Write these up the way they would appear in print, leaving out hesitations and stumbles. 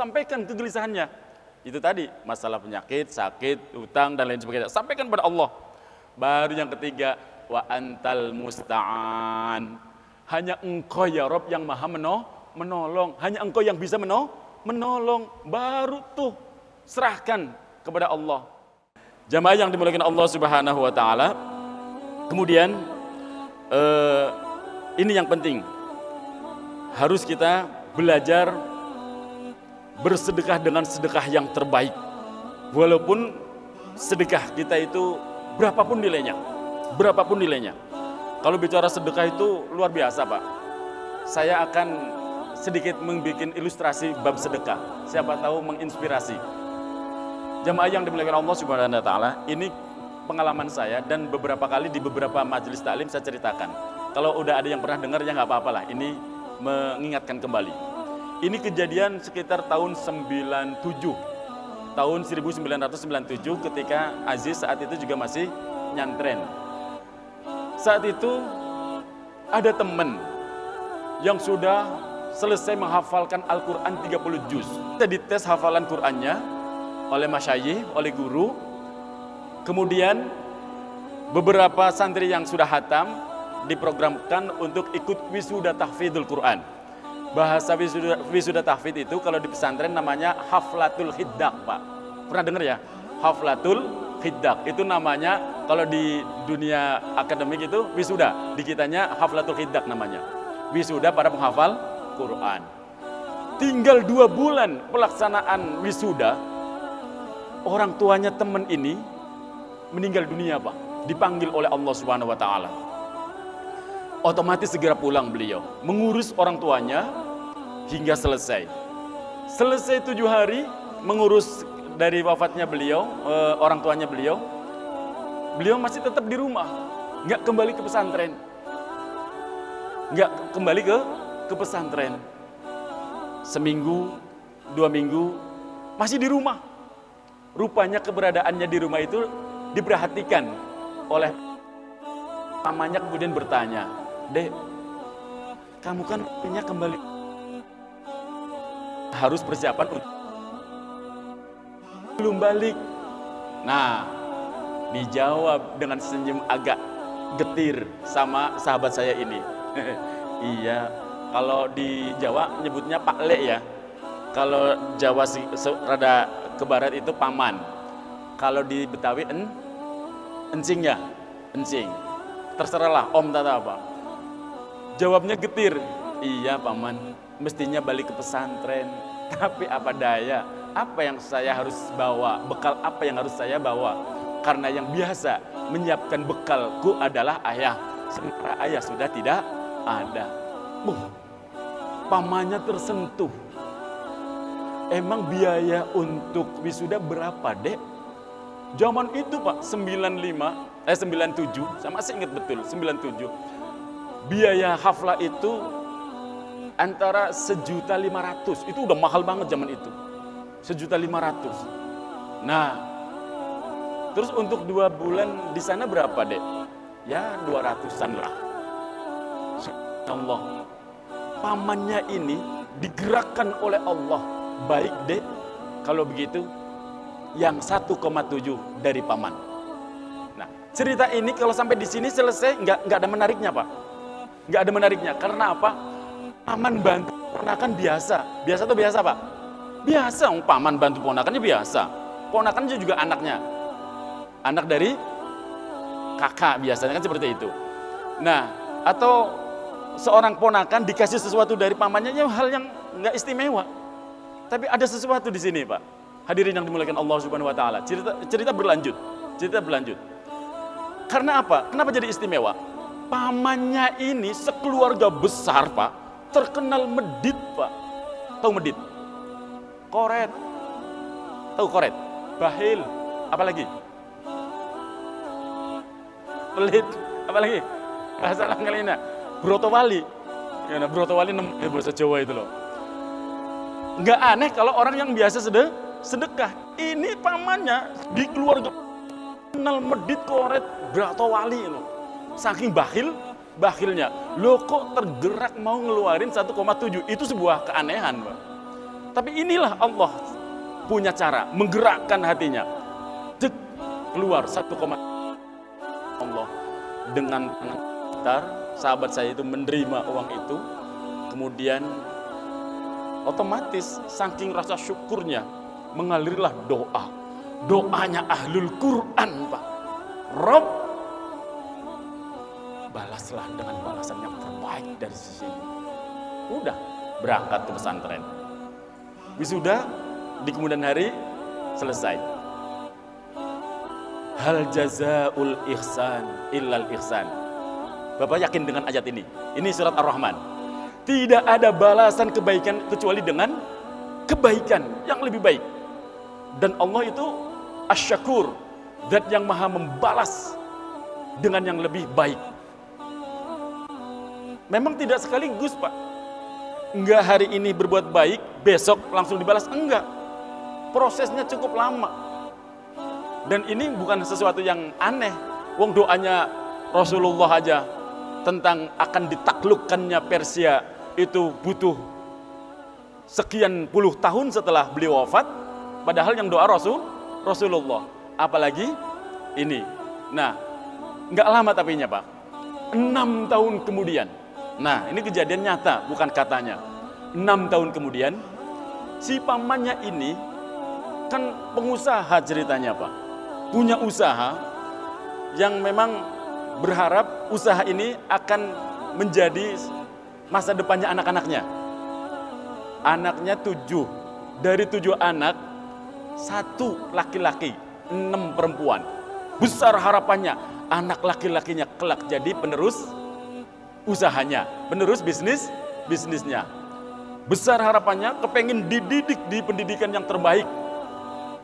sampaikan kegelisahannya. Itu tadi, masalah penyakit, sakit, utang, dan lain sebagainya. Sampaikan pada Allah. Baru yang ketiga, wa antal musta'an. Hanya engkau ya Rob yang maha menolong. Hanya engkau yang bisa menolong. Baru tuh serahkan kepada Allah. Jamaah yang dimuliakan Allah Subhanahu wa taala. Kemudian ini yang penting. Harus kita belajar bersedekah dengan sedekah yang terbaik. Walaupun sedekah kita itu berapapun nilainya. Kalau bicara sedekah itu luar biasa, Pak. Saya akan sedikit membuat ilustrasi bab sedekah. Siapa tahu menginspirasi. Jamaah yang dimuliakan Allah Subhanahu wa taala, ini pengalaman saya dan beberapa kali di beberapa majelis taklim saya ceritakan. Kalau udah ada yang pernah dengar ya nggak apa-apa lah. Ini mengingatkan kembali. Ini kejadian sekitar tahun 97. Tahun 1997 ketika Aziz saat itu juga masih nyantren. Saat itu ada teman yang sudah selesai menghafalkan Al-Quran 30 juz. Kita dites hafalan Qurannya oleh masyayikh, oleh guru. Kemudian beberapa santri yang sudah hatam diprogramkan untuk ikut wisuda tahfidzul Quran. Bahasa wisuda tahfidz itu kalau di pesantren namanya haflatul khiddak, Pak. Pernah dengar ya? Haflatul khiddak. Itu namanya kalau di dunia akademik itu wisuda. Di kitanya haflatul khiddak namanya. Wisuda para penghafal Quran. Tinggal 2 bulan pelaksanaan wisuda, orang tuanya teman ini meninggal dunia, Pak. Dipanggil oleh Allah Subhanahu wa taala. Otomatis segera pulang beliau, mengurus orang tuanya hingga selesai. Selesai 7 hari mengurus dari wafatnya beliau, orang tuanya beliau masih tetap di rumah, nggak kembali ke pesantren, ke pesantren. Seminggu, 2 minggu masih di rumah. Rupanya keberadaannya di rumah itu diperhatikan oleh pamannya, kemudian bertanya, "Dek, kamu kan punya kembali, harus persiapan belum balik." Nah, dijawab dengan senyum agak getir sama sahabat saya ini. Iya, kalau di Jawa nyebutnya Pak Le ya. Kalau Jawa rada ke barat itu paman. Kalau di Betawi encing ya, encing. Terserahlah om tata apa. Jawabnya getir, "Iya paman, mestinya balik ke pesantren. Tapi apa daya, apa yang saya harus bawa, bekal apa yang harus saya bawa? Karena yang biasa menyiapkan bekalku adalah ayah. Sementara ayah sudah tidak ada." Pamannya tersentuh. "Emang biaya untuk wisuda berapa, Dek?" Zaman itu, Pak, 97, saya masih ingat betul, 97. Biaya haflah itu antara 1.500.000, itu udah mahal banget zaman itu. 1.500.000. Nah, terus untuk 2 bulan di sana berapa, Dek? Ya 200-an lah. Allah, pamannya ini digerakkan oleh Allah. "Baik, Dek, kalau begitu yang 1,7 dari paman." Nah, cerita ini kalau sampai di sini selesai, nggak ada menariknya, Pak. Nggak ada menariknya. Karena apa? Paman bantu ponakan biasa. Biasa tuh biasa, Pak. Biasa, paman bantu ponakannya biasa. Ponakannya juga anaknya. Anak dari kakak biasanya kan seperti itu. Nah, atau seorang ponakan dikasih sesuatu dari pamannya, ya hal yang nggak istimewa. Tapi ada sesuatu di sini, Pak. Hadirin yang dimuliakan Allah Subhanahu wa taala. Cerita berlanjut. Karena apa? Kenapa jadi istimewa? Pamannya ini sekeluarga besar, Pak, terkenal medit, Pak. Tahu medit? Koret. Tahu koret? Bahil. Apalagi? Pelit. Apalagi? Bahasa Langgalina. Brotowali. Ya, brotowali bahasa Jawa itu loh. Nggak aneh kalau orang yang biasa sedekah. Ini pamannya di keluarga kenal medit, koret, brotowali loh. Saking bakhilnya. Loh kok tergerak mau ngeluarin 1,7? Itu sebuah keanehan, Pak. Tapi inilah Allah punya cara menggerakkan hatinya. Cek, keluar 1, Allah dengan gitar, sahabat saya itu menerima uang itu, kemudian otomatis saking rasa syukurnya mengalirlah doanya ahlul Quran, Pak. Rob, balaslah dengan balasan yang terbaik dari sisi ini. Udah berangkat ke pesantren, wisuda di kemudian hari selesai. Hal jazaul ihsan illal ihsan. Bapak yakin dengan ayat ini? Ini surat Ar-Rahman. Tidak ada balasan kebaikan kecuali dengan kebaikan yang lebih baik. Dan Allah itu asy-syakur, zat yang maha membalas dengan yang lebih baik. Memang tidak sekaligus, Pak. Enggak hari ini berbuat baik, besok langsung dibalas. Enggak. Prosesnya cukup lama. Dan ini bukan sesuatu yang aneh. Wong doanya Rasulullah aja tentang akan ditaklukkannya Persia itu butuh sekian puluh tahun setelah beliau wafat. Padahal yang doa Rasulullah. Apalagi ini. Nah, nggak lama tapinya, Pak. 6 tahun kemudian. Nah, ini kejadian nyata, bukan katanya. 6 tahun kemudian, si pamannya ini kan pengusaha ceritanya, Pak. Punya usaha yang memang berharap usaha ini akan menjadi masa depannya anak-anaknya. Anaknya 7. Dari 7 anak, 1 laki-laki, 6 perempuan. Besar harapannya, anak laki-lakinya kelak jadi penerus usahanya, penerus bisnisnya. Besar harapannya, kepengin dididik di pendidikan yang terbaik.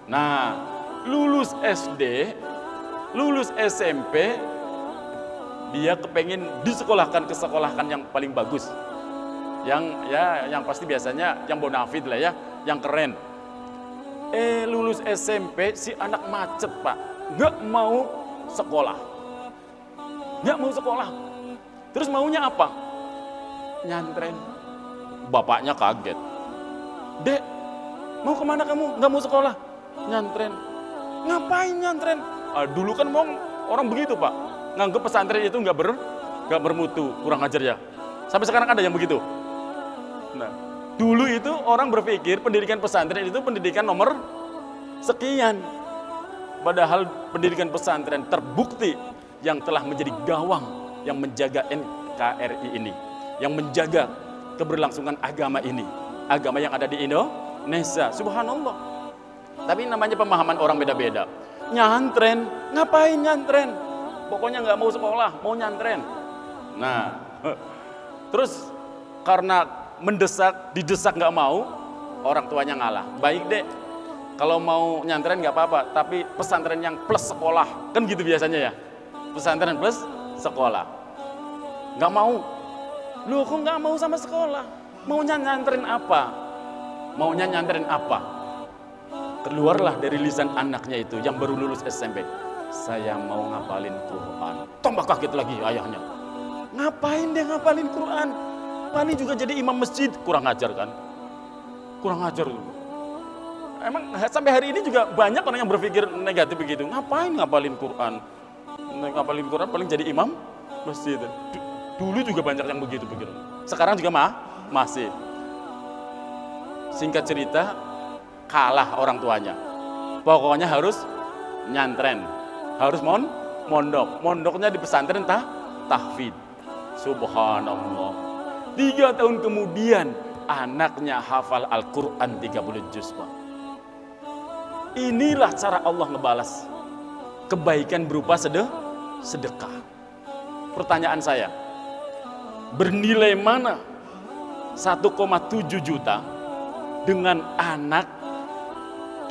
Nah, lulus SD, lulus SMP, dia kepengin disekolahkan ke sekolahan yang paling bagus. Yang pasti biasanya yang bonafid lah ya, yang keren. Lulus SMP, si anak macet, Pak. Nggak mau sekolah. Terus maunya apa? Nyantren. Bapaknya kaget. Dek, mau kemana kamu? Nggak mau sekolah? Nyantren. Ngapain nyantren? Dulu kan orang begitu, Pak. Nganggep pesantren itu nggak bermutu, kurang ajar ya. Sampai sekarang ada yang begitu. Nah, dulu itu orang berpikir pendidikan pesantren itu pendidikan nomor sekian. Padahal pendidikan pesantren terbukti yang telah menjadi gawang yang menjaga NKRI ini, yang menjaga keberlangsungan agama ini, agama yang ada di Indonesia. Subhanallah. Tapi namanya pemahaman orang beda-beda. Nyantren, ngapain nyantren? Pokoknya nggak mau sekolah, mau nyantren. Nah, terus karena didesak nggak mau, orang tuanya ngalah. Baik deh, kalau mau nyantren nggak apa-apa, tapi pesantren yang plus sekolah, kan gitu biasanya ya. Pesantren plus sekolah. Nggak mau. Loh kok nggak mau sama sekolah? Maunya nyantren apa? Maunya nyantren apa? Keluarlah dari lisan anaknya itu yang baru lulus SMP. Saya mau ngapalin Quran. Tambah kaget lagi ayahnya. Ngapain dia ngapalin Quran? Pani juga jadi imam masjid. Kurang ajar kan? Kurang ajar. Emang sampai hari ini juga banyak orang yang berpikir negatif begitu. Ngapain ngapalin Quran? Ngapalin Quran paling jadi imam masjid. Dulu juga banyak yang begitu. Sekarang juga masih. Singkat cerita, kalah orang tuanya. Pokoknya harus nyantren, harus mondok. Mondoknya di pesantren tahfidz. Subhanallah. 3 tahun kemudian anaknya hafal Al-Quran 30 juz, Pak. Inilah cara Allah ngebalas kebaikan berupa sedekah. Pertanyaan saya, bernilai mana 1,7 juta dengan anak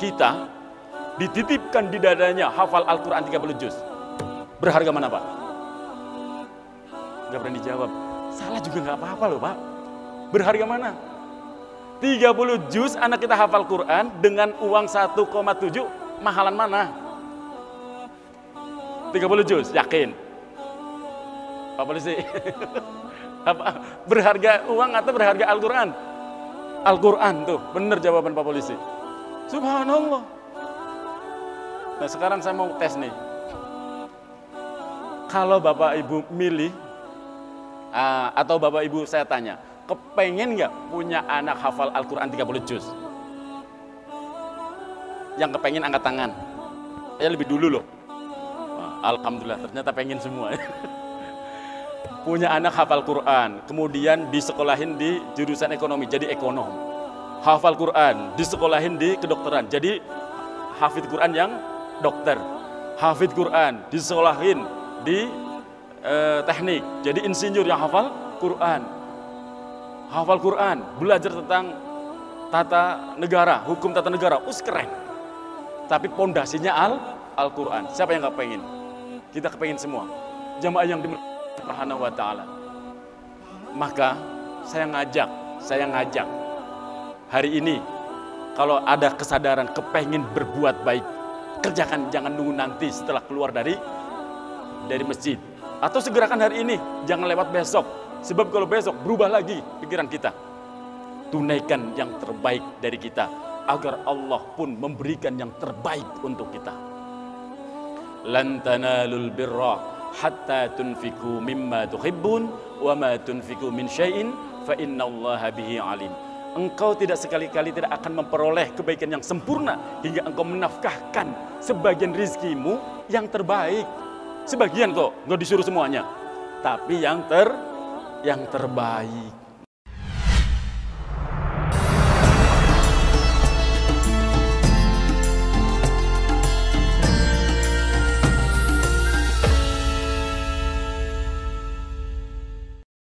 kita dititipkan di dadanya hafal Al-Quran 30 juz? Berharga mana, Pak? Gak berani jawab. Salah juga gak apa-apa loh, Pak. Berharga mana? 30 juz anak kita hafal Quran dengan uang 1,7, mahalan mana? 30 juz, yakin? Pak Polisi? Berharga uang atau berharga Al-Quran? Al-Quran tuh, bener jawaban Pak Polisi. Subhanallah. Nah sekarang saya mau tes nih. Kalau Bapak Ibu milih, atau Bapak Ibu saya tanya, kepengen nggak punya anak hafal Al-Quran 30 juz? Yang kepengen angkat tangan. Ya lebih dulu loh. Alhamdulillah, ternyata pengen semua. Punya anak hafal Quran, kemudian disekolahin di jurusan ekonomi, jadi ekonom. Hafal Quran, disekolahin di kedokteran, jadi hafid Quran yang dokter. Hafid Quran, disekolahin di teknik, jadi insinyur yang hafal Quran. Hafal Quran, belajar tentang tata negara, hukum tata negara, keren. Tapi pondasinya Al-Quran. Siapa yang gak pengen? Kita kepengen semua. Jamaah yang dimuliakan Subhanahu wa ta'ala. Maka saya ngajak hari ini, kalau ada kesadaran kepengen berbuat baik, kerjakan, jangan nunggu nanti setelah keluar dari masjid, atau segerakan hari ini, jangan lewat besok. Sebab kalau besok berubah lagi pikiran kita. Tunaikan yang terbaik dari kita, agar Allah pun memberikan yang terbaik untuk kita. Lan tanalul birra hatta tunfiku mimma tuhibbun wa ma tunfiku min syai'in fa innallaha bihi alim. Engkau tidak sekali-kali tidak akan memperoleh kebaikan yang sempurna hingga engkau menafkahkan sebagian rizkimu yang terbaik. Sebagian kok, nggak disuruh semuanya, tapi yang terbaik.